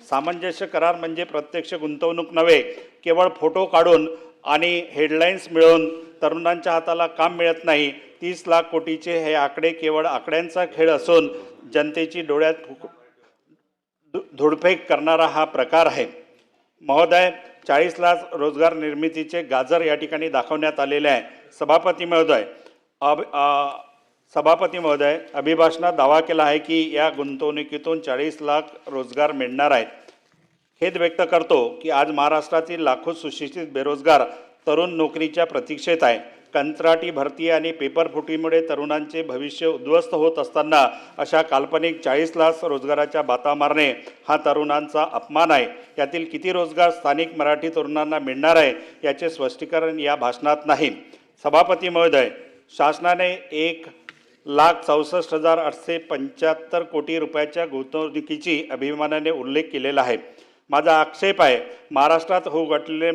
सामंजस्य करार म्हणजे प्रत्यक्ष गुंतवणूक नव्हे, केवळ फोटो काढून आणि हेडलाईन्स मिळवून तरुणांच्या हाताला काम मिळत नाही। 30 लाख कोटीचे हे आकडे केवळ आकड्यांचा खेळ असून जनतेची डोळ्यात धुडफेक करणारा हा प्रकार आहे। महोदय, 40 लाख रोजगार निर्मितीचे गाजर या ठिकाणी दाखवण्यात आलेले आहे। सभापती महोदय, अभिभाषणात दावा केला आहे की या गुंतवणुकीतून 40 लाख रोजगार मिळणार आहेत। खेद व्यक्त करतो की आज महाराष्ट्रातील लाखो सुशिक्षित बेरोजगार तरुण नोकरीच्या प्रतीक्षेत आहे। कंत्राटी भरती आणि पेपरफुटीमुळे तरुणांचे भविष्य उद्ध्वस्त होत असताना अशा काल्पनिक 40 लाख रोजगाराच्या बाता मारणे हा तरुणांचा अपमान आहे। यातील किती रोजगार स्थानिक मराठी तरुणांना मिळणार आहे याचे स्पष्टीकरण या भाषणात नाही। सभापती महोदय, शासनाने 1,64,875 कोटी रुपयाच्या गुंतवणुकीची अभिमानाने उल्लेख केलेला आहे। माझा आक्षेप आहे, महाराष्ट्रात होऊ घडलेले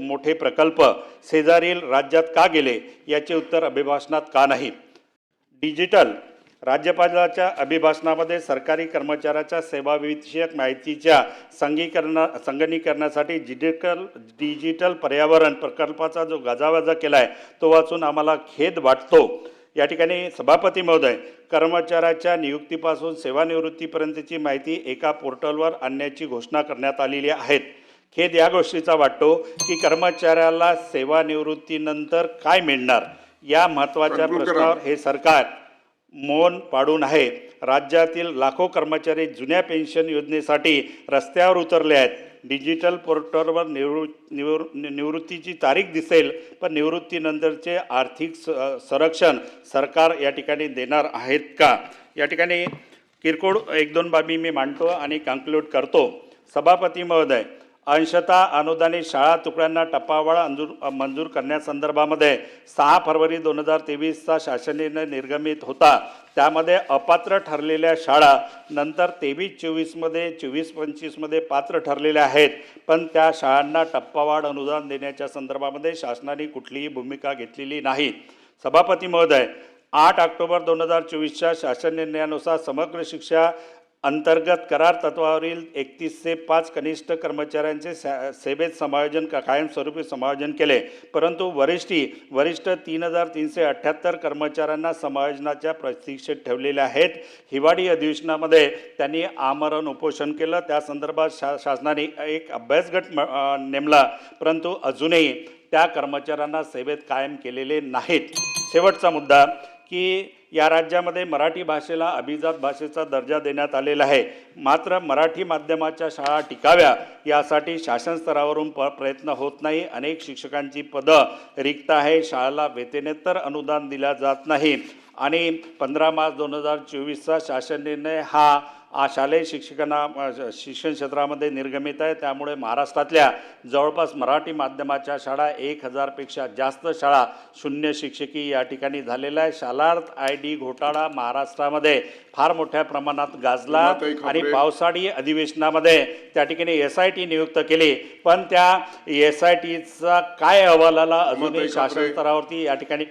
मोठे प्रकल्प शेजारील राज्यात का गेले याचे उत्तर अभिभाषणात का नाही। डिजिटल राज्यपालाच्या अभिभाषणामध्ये सरकारी कर्मचाऱ्याच्या सेवाविषयक माहितीच्या संगणकीकरणासाठी डिजिटल पर्यावरण प्रकल्पाचा जो गाजावाजा केला आहे तो वाचून आम्हाला खेद वाटतो। या ठिकाणी सभापती महोदय, कर्मचाऱ्याच्या नियुक्तीपासून सेवानिवृत्तीपर्यंतची माहिती एका पोर्टलवर आणण्याची घोषणा करण्यात आलेली आहे। खेद या गोष्टीचा वाटतो की कर्मचाऱ्याला सेवानिवृत्तीनंतर काय मिळणार या महत्त्वाच्या प्रश्नावर हे सरकार मौन पाडून आहे। राज्यातील लाखो कर्मचारी जुन्या पेन्शन योजनेसाठी रस्त्यावर उतरले आहेत। डिजिटल पोर्टलवर निवृत्तीची तारीख दिसेल, पण निवृत्तीनंतरचे आर्थिक संरक्षण सरकार या ठिकाणी देणार आहेत का? या ठिकाणी किरकोळ 1-2 बाबी मी मांडतो आणि कन्क्लूड करतो। सभापती महोदय, अंशतः अनुदानित शाळा तुकड्यांना टप्पावार मंजूर करण्यासंदर्भामध्ये 6 फरवरी 2023चा शासन निर्णय निर्गमित होता। त्यामध्ये अपात्र ठरलेल्या शाळा नंतर 23-24मध्ये 24-25मध्ये पात्र ठरलेल्या आहेत, पण त्या शाळांना टप्पावार अनुदान देण्याच्या संदर्भामध्ये शासनाने कुठलीही भूमिका घेतलेली नाही। सभापती महोदय, 8 ऑक्टोबर 2024च्या शासन निर्णयानुसार समग्र शिक्षा अंतर्गत करार तत्वावरील 31 ते 5 कनिष्ठ कर्मचाऱ्यांचे सेवेत समायोजन कायमस्वरूपी समायोजन केले, परंतु वरिष्ठ 3,378 कर्मचाऱ्यांना समायोजनाच्या प्रतीक्षेत ठेवलेले आहेत। हिवाळी अधिवेशनामध्ये त्यांनी आमरण उपोषण केलं। त्या संदर्भात शासनाने एक अभ्यासगट नेमला, परंतु अजूनही त्या कर्मचाऱ्यांना सेवेत कायम केलेले नाहीत। शेवटचा मुद्दा की या राज्यामध्ये मराठी भाषेला अभिजात भाषेचा दर्जा देण्यात आलेला आहे, मात्र मराठी माध्यमाच्या शाळा टिकाव्या यासाठी शासन स्तरावरून प्रयत्न होत नाही। अनेक शिक्षकांची पदं रिक्त आहे, शाळेला वेतनेतर अनुदान दिल्या जात नाही आणि 15 मार्च 2024चा शासन निर्णय हा शालेय शिक्षण क्षेत्रामध्ये निर्गमित आहे। त्यामुळे महाराष्ट्रातल्या जवळपास मराठी माध्यमाच्या शाळा 1000पेक्षा जास्त शाळा शून्य शिक्षकी या ठिकाणी झालेला आहे। शालार्थ ID घोटाळा महाराष्ट्रामध्ये फार मोठ्या प्रमाणात गाजला आणि पावसाळी अधिवेशनामध्ये त्या ठिकाणी SIT नियुक्त केली, पण त्या SITचा काय अहवाल आला अजूनही शासन स्तरावरती या ठिकाणी